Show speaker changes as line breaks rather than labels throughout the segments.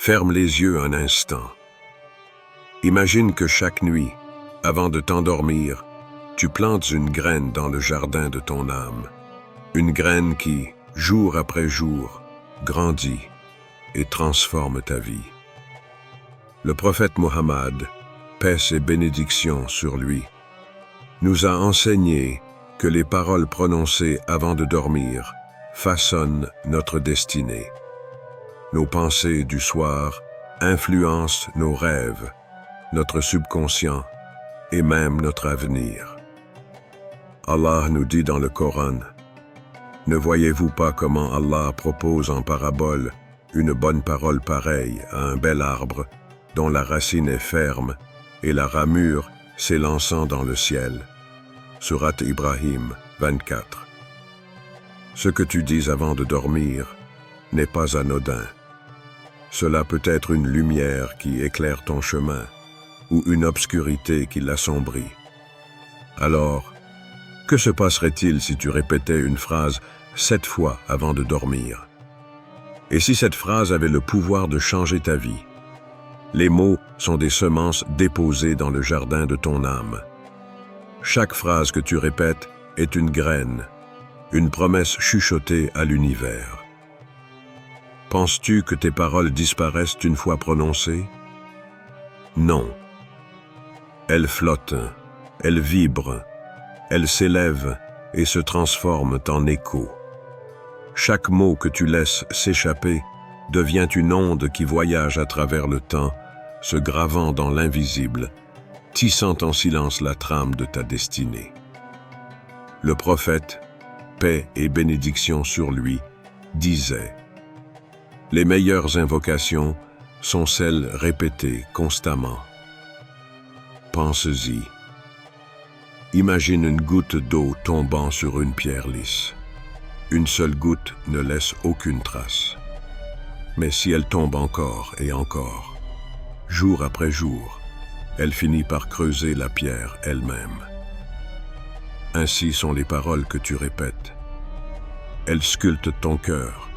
Ferme les yeux un instant. Imagine que chaque nuit, avant de t'endormir, tu plantes une graine dans le jardin de ton âme. Une graine qui, jour après jour, grandit et transforme ta vie. Le prophète Mohammed, paix et bénédiction sur lui, nous a enseigné que les paroles prononcées avant de dormir façonnent notre destinée. Nos pensées du soir influencent nos rêves, notre subconscient et même notre avenir. Allah nous dit dans le Coran: « Ne voyez-vous pas comment Allah propose en parabole une bonne parole pareille à un bel arbre dont la racine est ferme et la ramure s'élançant dans le ciel ?» Sourate Ibrahim 24. Ce que tu dis avant de dormir n'est pas anodin. Cela peut être une lumière qui éclaire ton chemin ou une obscurité qui l'assombrit. Alors, que se passerait-il si tu répétais une phrase 7 fois avant de dormir? Et si cette phrase avait le pouvoir de changer ta vie? Les mots sont des semences déposées dans le jardin de ton âme. Chaque phrase que tu répètes est une graine, une promesse chuchotée à l'univers. Penses-tu que tes paroles disparaissent une fois prononcées? Non. Elles flottent, elles vibrent, elles s'élèvent et se transforment en écho. Chaque mot que tu laisses s'échapper devient une onde qui voyage à travers le temps, se gravant dans l'invisible, tissant en silence la trame de ta destinée. Le prophète, paix et bénédiction sur lui, disait: « Les meilleures invocations sont celles répétées constamment. » Pense-y. Imagine une goutte d'eau tombant sur une pierre lisse. Une seule goutte ne laisse aucune trace. Mais si elle tombe encore et encore, jour après jour, elle finit par creuser la pierre elle-même. Ainsi sont les paroles que tu répètes. Elles sculptent ton cœur,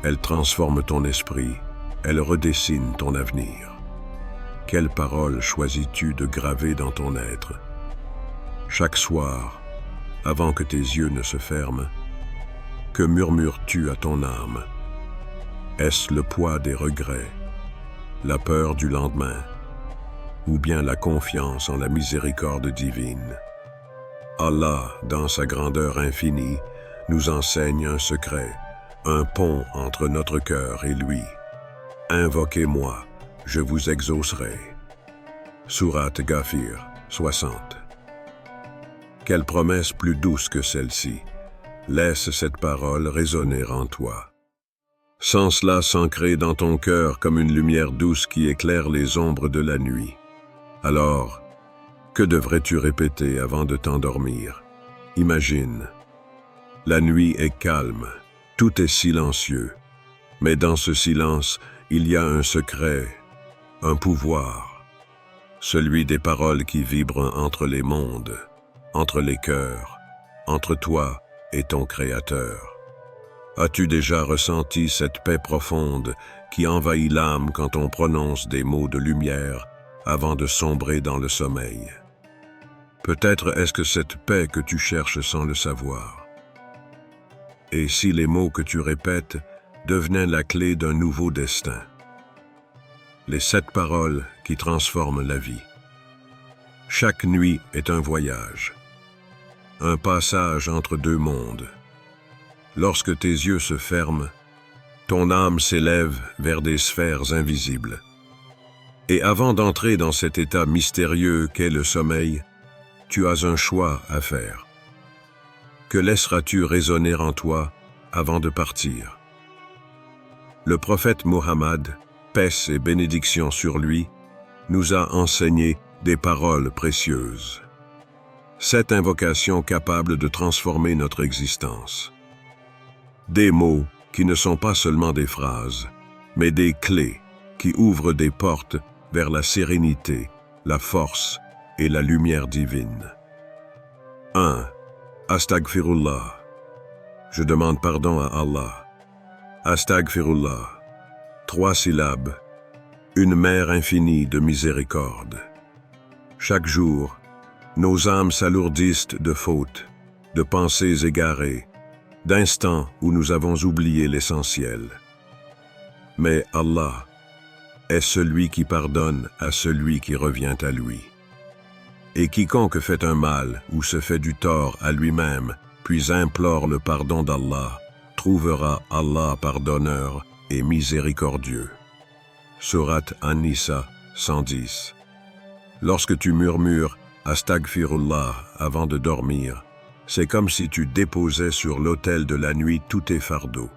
elles transforment ton esprit, elles redessinent ton avenir. Quelles paroles choisis-tu de graver dans ton être? Chaque soir, avant que tes yeux ne se ferment, que murmures-tu à ton âme? Est-ce le poids des regrets, la peur du lendemain, ou bien la confiance en la miséricorde divine? Allah, dans sa grandeur infinie, nous enseigne un secret, un pont entre notre cœur et lui. Invoquez-moi, je vous exaucerai. Sourate Ghafir 60. Quelle promesse plus douce que celle-ci! Laisse cette parole résonner en toi. Sens cela s'ancrer dans ton cœur comme une lumière douce qui éclaire les ombres de la nuit. Alors, que devrais-tu répéter avant de t'endormir? Imagine. La nuit est calme, tout est silencieux. Mais dans ce silence, il y a un secret, un pouvoir. Celui des paroles qui vibrent entre les mondes, entre les cœurs, entre toi et ton Créateur. As-tu déjà ressenti cette paix profonde qui envahit l'âme quand on prononce des mots de lumière avant de sombrer dans le sommeil? Peut-être est-ce que cette paix que tu cherches sans le savoir. Et si les mots que tu répètes devenaient la clé d'un nouveau destin? Les 7 paroles qui transforment la vie. Chaque nuit est un voyage, un passage entre 2 mondes. Lorsque tes yeux se ferment, ton âme s'élève vers des sphères invisibles. Et avant d'entrer dans cet état mystérieux qu'est le sommeil, tu as un choix à faire. Que laisseras-tu résonner en toi avant de partir? Le prophète Mohammed, paix et bénédiction sur lui, nous a enseigné des paroles précieuses. 7 invocations capables de transformer notre existence. Des mots qui ne sont pas seulement des phrases, mais des clés qui ouvrent des portes vers la sérénité, la force et la lumière divine. 1. Astaghfirullah. Je demande pardon à Allah. Astaghfirullah. 3 syllabes, une mer infinie de miséricorde. Chaque jour, nos âmes s'alourdissent de fautes, de pensées égarées, d'instants où nous avons oublié l'essentiel. Mais Allah est celui qui pardonne à celui qui revient à lui. Et quiconque fait un mal ou se fait du tort à lui-même, puis implore le pardon d'Allah, trouvera Allah pardonneur et miséricordieux. Sourate An-Nisa 110. Lorsque tu murmures « Astaghfirullah » avant de dormir, c'est comme si tu déposais sur l'autel de la nuit tous tes fardeaux.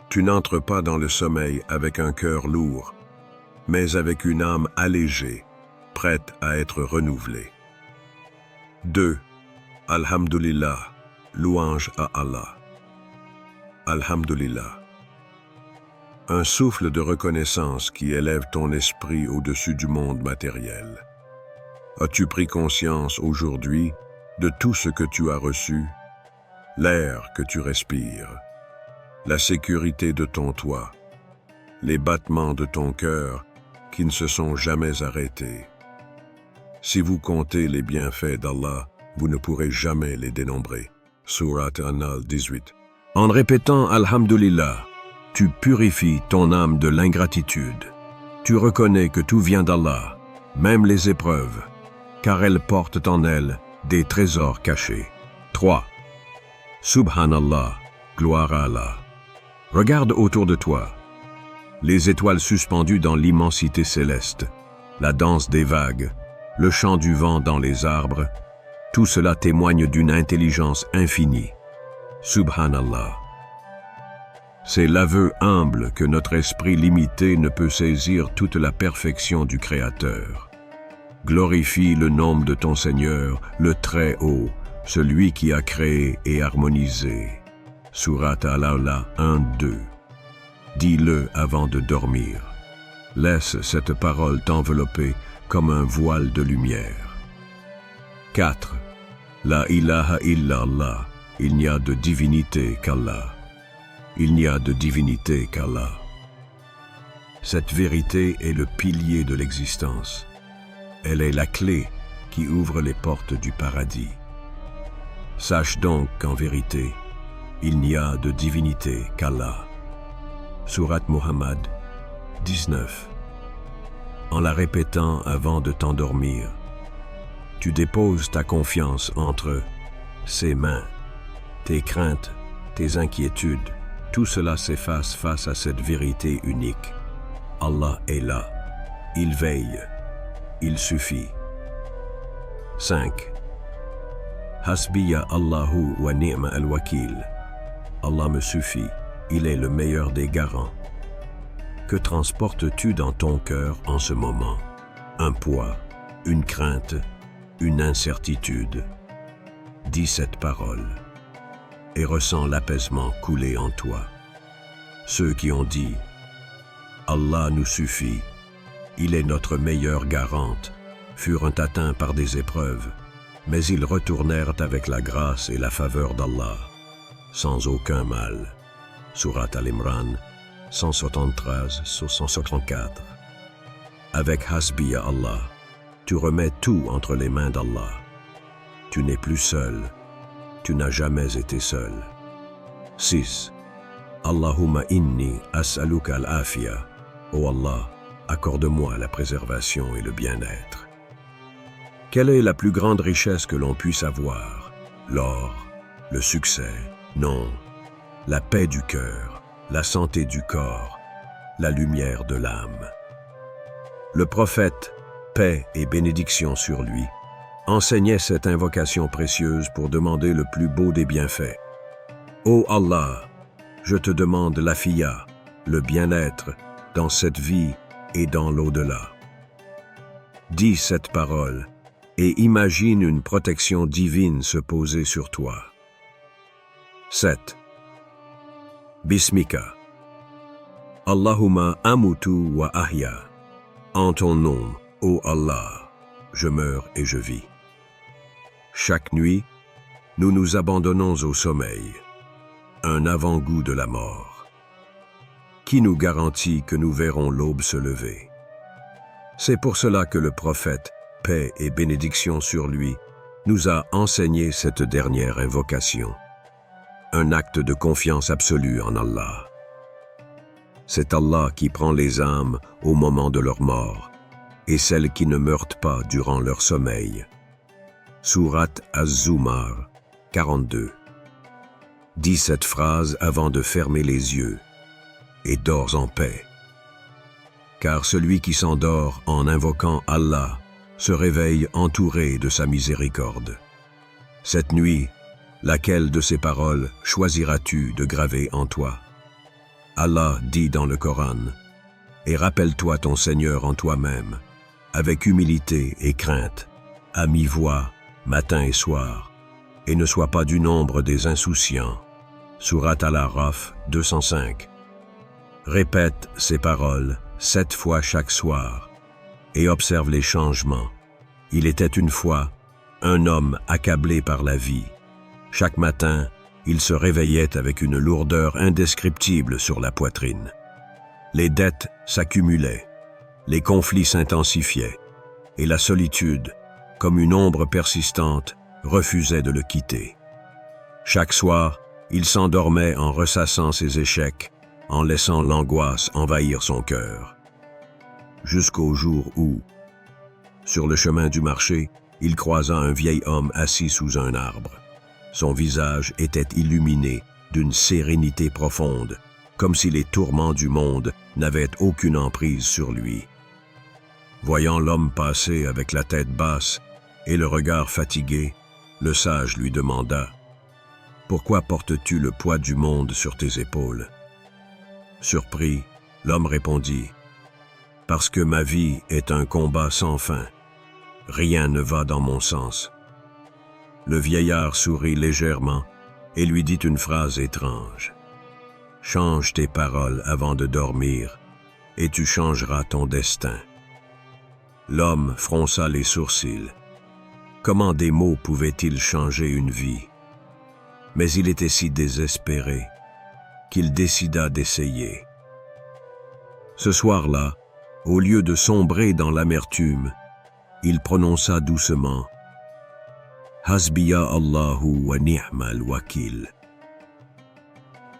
Tu n'entres pas dans le sommeil avec un cœur lourd, mais avec une âme allégée, prête à être renouvelée. 2. Alhamdulillah, louange à Allah. Alhamdulillah. Un souffle de reconnaissance qui élève ton esprit au-dessus du monde matériel. As-tu pris conscience aujourd'hui de tout ce que tu as reçu? L'air que tu respires, la sécurité de ton toit, les battements de ton cœur qui ne se sont jamais arrêtés. Si vous comptez les bienfaits d'Allah, vous ne pourrez jamais les dénombrer. Sourate An-Nahl 18. En répétant Alhamdulillah, tu purifies ton âme de l'ingratitude. Tu reconnais que tout vient d'Allah, même les épreuves, car elles portent en elles des trésors cachés. 3. Subhanallah, gloire à Allah. Regarde autour de toi. Les étoiles suspendues dans l'immensité céleste, la danse des vagues, le chant du vent dans les arbres, tout cela témoigne d'une intelligence infinie. Subhanallah. C'est l'aveu humble que notre esprit limité ne peut saisir toute la perfection du Créateur. Glorifie le nom de ton Seigneur, le Très-Haut, celui qui a créé et harmonisé. Sourate Al-A'la 1-2. Dis-le avant de dormir. Laisse cette parole t'envelopper comme un voile de lumière. 4. La ilaha illallah, il n'y a de divinité qu'Allah. Il n'y a de divinité qu'Allah. Cette vérité est le pilier de l'existence. Elle est la clé qui ouvre les portes du paradis. Sache donc qu'en vérité, il n'y a de divinité qu'Allah. Sourate Muhammad 19. En la répétant avant de t'endormir, tu déposes ta confiance entre ses mains. Tes craintes, tes inquiétudes, tout cela s'efface face à cette vérité unique. Allah est là. Il veille. Il suffit. 5. Hasbiya Allahu wa ni'ma al-wakil. Allah me suffit. Il est le meilleur des garants. Que transportes-tu dans ton cœur en ce moment? Un poids, une crainte, une incertitude. Dis cette parole et ressens l'apaisement couler en toi. Ceux qui ont dit « Allah nous suffit, il est notre meilleure garante », furent atteints par des épreuves, mais ils retournèrent avec la grâce et la faveur d'Allah, sans aucun mal. Sourate Al-Imran 173-174. Avec Hasbiya Allah, tu remets tout entre les mains d'Allah. Tu n'es plus seul. Tu n'as jamais été seul. 6. Allahumma inni as'aluka al-afiya. Ô Allah, accorde-moi la préservation et le bien-être. Quelle est la plus grande richesse que l'on puisse avoir? L'or, le succès? Non. La paix du cœur, la santé du corps, la lumière de l'âme. Le prophète, paix et bénédiction sur lui, enseignait cette invocation précieuse pour demander le plus beau des bienfaits. Ô Allah, je te demande l'afiya, le bien-être, dans cette vie et dans l'au-delà. Dis cette parole et imagine une protection divine se poser sur toi. 7. Bismika. Allahumma amutu wa ahya. En ton nom, ô Allah, je meurs et je vis. Chaque nuit, nous nous abandonnons au sommeil, un avant-goût de la mort. qui nous garantit que nous verrons l'aube se lever? C'est pour cela que le prophète, paix et bénédiction sur lui, nous a enseigné cette dernière invocation. Un acte de confiance absolue en Allah. C'est Allah qui prend les âmes au moment de leur mort et celles qui ne meurent pas durant leur sommeil. Sourate Az-Zumar 42. Dis cette phrase avant de fermer les yeux et dors en paix. Car celui qui s'endort en invoquant Allah se réveille entouré de sa miséricorde. Cette nuit, laquelle de ces paroles choisiras-tu de graver en toi? Allah dit dans le Coran, « Et rappelle-toi ton Seigneur en toi-même, avec humilité et crainte, à mi-voix, matin et soir, et ne sois pas du nombre des insouciants. » Sourate Al-Araf 205. Répète ces paroles 7 fois chaque soir et observe les changements. Il était une fois un homme accablé par la vie. Chaque matin, il se réveillait avec une lourdeur indescriptible sur la poitrine. Les dettes s'accumulaient, les conflits s'intensifiaient, et la solitude, comme une ombre persistante, refusait de le quitter. Chaque soir, il s'endormait en ressassant ses échecs, en laissant l'angoisse envahir son cœur. Jusqu'au jour où, sur le chemin du marché, il croisa un vieil homme assis sous un arbre. Son visage était illuminé d'une sérénité profonde, comme si les tourments du monde n'avaient aucune emprise sur lui. Voyant l'homme passer avec la tête basse et le regard fatigué, le sage lui demanda « Pourquoi portes-tu le poids du monde sur tes épaules ?» Surpris, l'homme répondit « Parce que ma vie est un combat sans fin. Rien ne va dans mon sens. » Le vieillard sourit légèrement et lui dit une phrase étrange. « Change tes paroles avant de dormir et tu changeras ton destin. » L'homme fronça les sourcils. Comment des mots pouvaient-ils changer une vie? Mais il était si désespéré qu'il décida d'essayer. Ce soir-là, au lieu de sombrer dans l'amertume, il prononça doucement « Hasbiya Allahu wa ni'mal wakil »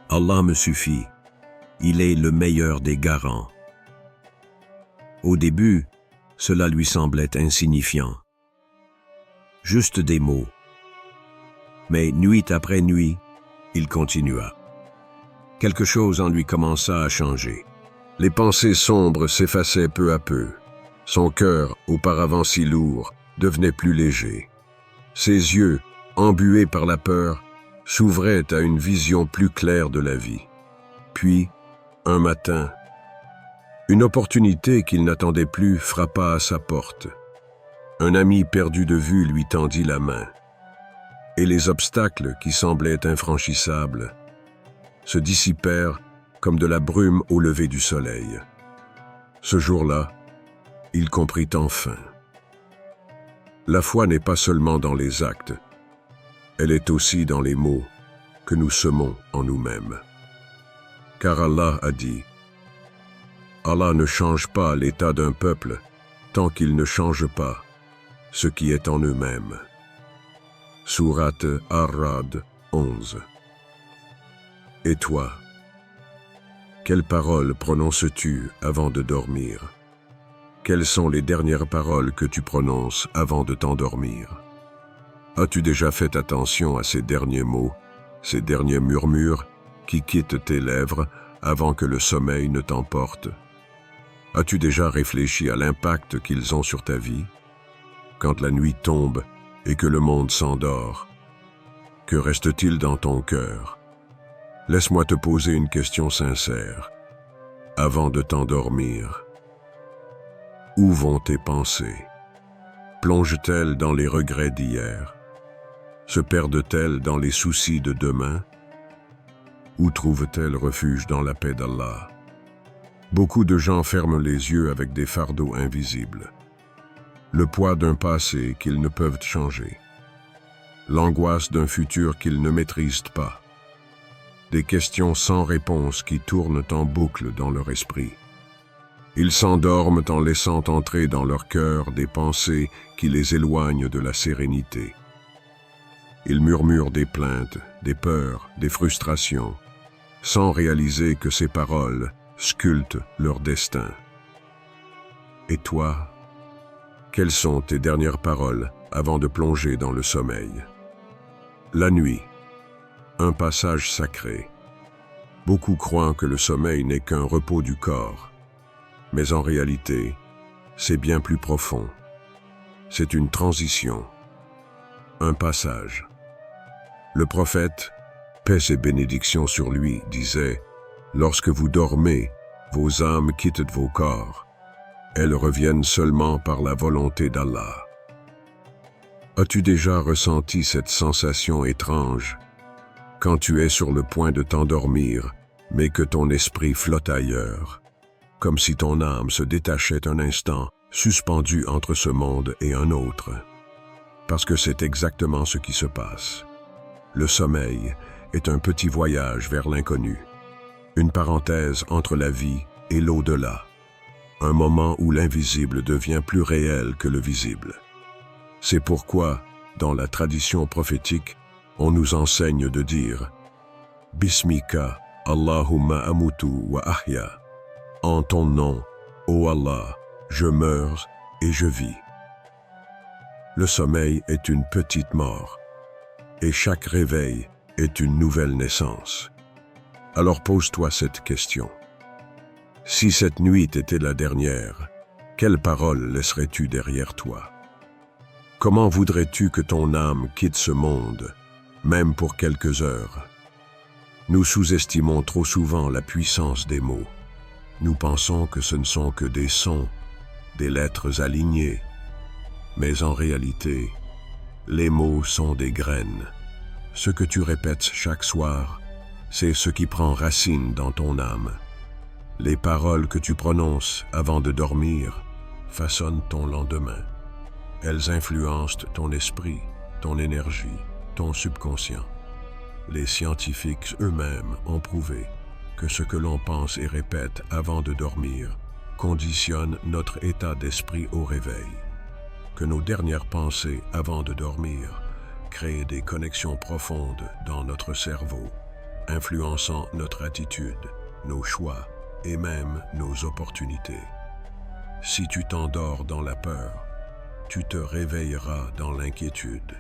Allah me suffit, il est le meilleur des garants. Au début, cela lui semblait insignifiant. Juste des mots. Mais nuit après nuit, il continua. Quelque chose en lui commença à changer. Les pensées sombres s'effaçaient peu à peu. Son cœur, auparavant si lourd, devenait plus léger. Ses yeux, embués par la peur, s'ouvraient à une vision plus claire de la vie. Puis, un matin, une opportunité qu'il n'attendait plus frappa à sa porte. Un ami perdu de vue lui tendit la main. Et les obstacles qui semblaient infranchissables se dissipèrent comme de la brume au lever du soleil. Ce jour-là, il comprit enfin. La foi n'est pas seulement dans les actes, elle est aussi dans les mots que nous semons en nous-mêmes. Car Allah a dit, « Allah ne change pas l'état d'un peuple tant qu'il ne change pas ce qui est en eux-mêmes. » Sourate Ar-Ra'd 11. Et toi, quelles paroles prononces-tu avant de dormir? Quelles sont les dernières paroles que tu prononces avant de t'endormir? As-tu déjà fait attention à ces derniers mots, ces derniers murmures qui quittent tes lèvres avant que le sommeil ne t'emporte? As-tu déjà réfléchi à l'impact qu'ils ont sur ta vie? Quand la nuit tombe et que le monde s'endort, que reste-t-il dans ton cœur? Laisse-moi te poser une question sincère. Avant de t'endormir, où vont tes pensées? Plongent-elles dans les regrets d'hier? Se perdent-elles dans les soucis de demain? Où trouvent-elles refuge dans la paix d'Allah? Beaucoup de gens ferment les yeux avec des fardeaux invisibles. Le poids d'un passé qu'ils ne peuvent changer. L'angoisse d'un futur qu'ils ne maîtrisent pas. des questions sans réponse qui tournent en boucle dans leur esprit. Ils s'endorment en laissant entrer dans leur cœur des pensées qui les éloignent de la sérénité. Ils murmurent des plaintes, des peurs, des frustrations, sans réaliser que ces paroles sculptent leur destin. Et toi, quelles sont tes dernières paroles avant de plonger dans le sommeil? La nuit, un passage sacré. Beaucoup croient que le sommeil n'est qu'un repos du corps, mais en réalité, c'est bien plus profond. C'est une transition, un passage. Le prophète, paix et bénédiction sur lui, disait « Lorsque vous dormez, vos âmes quittent vos corps. Elles reviennent seulement par la volonté d'Allah. » As-tu déjà ressenti cette sensation étrange quand tu es sur le point de t'endormir, mais que ton esprit flotte ailleurs, comme si ton âme se détachait un instant, suspendue entre ce monde et un autre? Parce que c'est exactement ce qui se passe. Le sommeil est un petit voyage vers l'inconnu, une parenthèse entre la vie et l'au-delà, un moment où l'invisible devient plus réel que le visible. C'est pourquoi, dans la tradition prophétique, on nous enseigne de dire « Bismika, Allahumma amutu wa ahya » En ton nom, ô Allah, je meurs et je vis. Le sommeil est une petite mort, et chaque réveil est une nouvelle naissance. Alors pose-toi cette question. Si cette nuit était la dernière, quelles paroles laisserais-tu derrière toi? Comment voudrais-tu que ton âme quitte ce monde, même pour quelques heures? Nous sous-estimons trop souvent la puissance des mots. Nous pensons que ce ne sont que des sons, des lettres alignées. Mais en réalité, les mots sont des graines. Ce que tu répètes chaque soir, c'est ce qui prend racine dans ton âme. Les paroles que tu prononces avant de dormir façonnent ton lendemain. Elles influencent ton esprit, ton énergie, ton subconscient. Les scientifiques eux-mêmes ont prouvé que ce que l'on pense et répète avant de dormir conditionne notre état d'esprit au réveil, que nos dernières pensées avant de dormir créent des connexions profondes dans notre cerveau, influençant notre attitude, nos choix et même nos opportunités. Si tu t'endors dans la peur, tu te réveilleras dans l'inquiétude.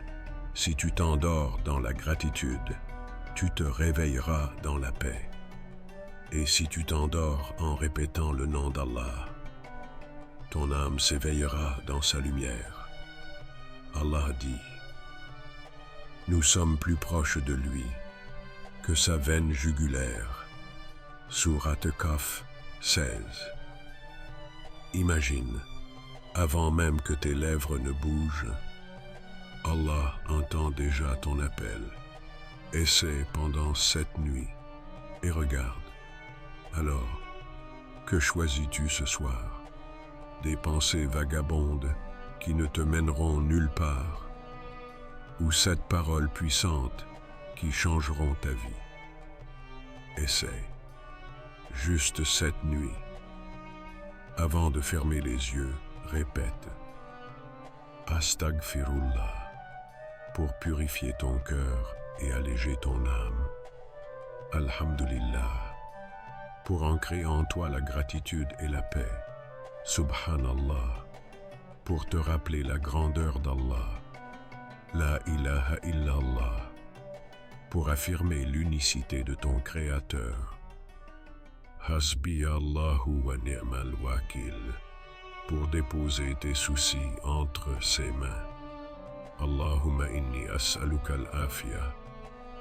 Si tu t'endors dans la gratitude, tu te réveilleras dans la paix. Et si tu t'endors en répétant le nom d'Allah, ton âme s'éveillera dans sa lumière. Allah dit, « Nous sommes plus proches de lui que sa veine jugulaire. » Sourate Kaf 16. Imagine, avant même que tes lèvres ne bougent, Allah entend déjà ton appel. Essaie pendant cette nuit et regarde. Alors, que choisis-tu ce soir? Des pensées vagabondes qui ne te mèneront nulle part, ou 7 paroles puissantes qui changeront ta vie? Essaie, juste cette nuit. Avant de fermer les yeux, répète « Astaghfirullah » pour purifier ton cœur et alléger ton âme. « Alhamdulillah » pour ancrer en toi la gratitude et la paix. « Subhanallah » pour te rappeler la grandeur d'Allah. « La ilaha illallah » pour affirmer l'unicité de ton Créateur. « Hasbi Allahu wa ni'mal wakil » pour déposer tes soucis entre ses mains. Allahumma inni as'aluka al-afia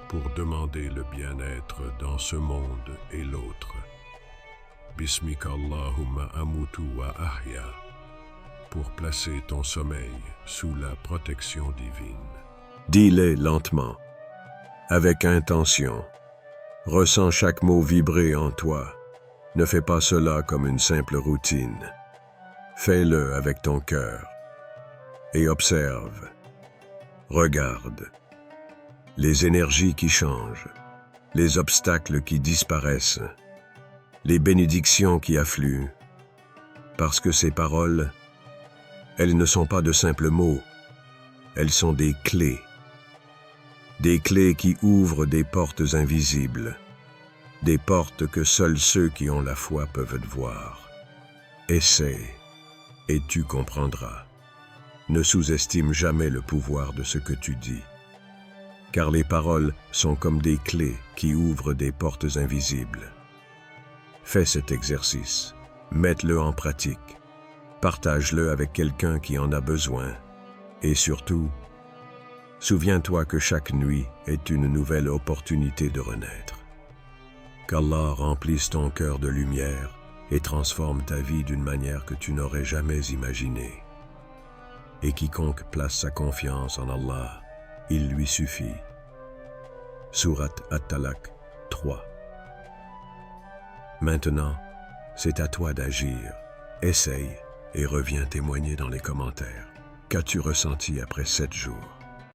pour demander le bien-être dans ce monde et l'autre. Bismika Allahumma amutu wa ahya pour placer ton sommeil sous la protection divine. Dis-les lentement, avec intention. Ressens chaque mot vibrer en toi. Ne fais pas cela comme une simple routine. Fais-le avec ton cœur et observe. Regarde les énergies qui changent, les obstacles qui disparaissent, les bénédictions qui affluent, parce que ces paroles, elles ne sont pas de simples mots, elles sont des clés qui ouvrent des portes invisibles, des portes que seuls ceux qui ont la foi peuvent voir. Essaie, et tu comprendras. Ne sous-estime jamais le pouvoir de ce que tu dis, car les paroles sont comme des clés qui ouvrent des portes invisibles. Fais cet exercice, mets-le en pratique, partage-le avec quelqu'un qui en a besoin, et surtout, souviens-toi que chaque nuit est une nouvelle opportunité de renaître. Qu'Allah remplisse ton cœur de lumière et transforme ta vie d'une manière que tu n'aurais jamais imaginée. Et quiconque place sa confiance en Allah, il lui suffit. Sourate At-Talaq 3. Maintenant, c'est à toi d'agir. Essaye et reviens témoigner dans les commentaires. Qu'as-tu ressenti après 7 jours?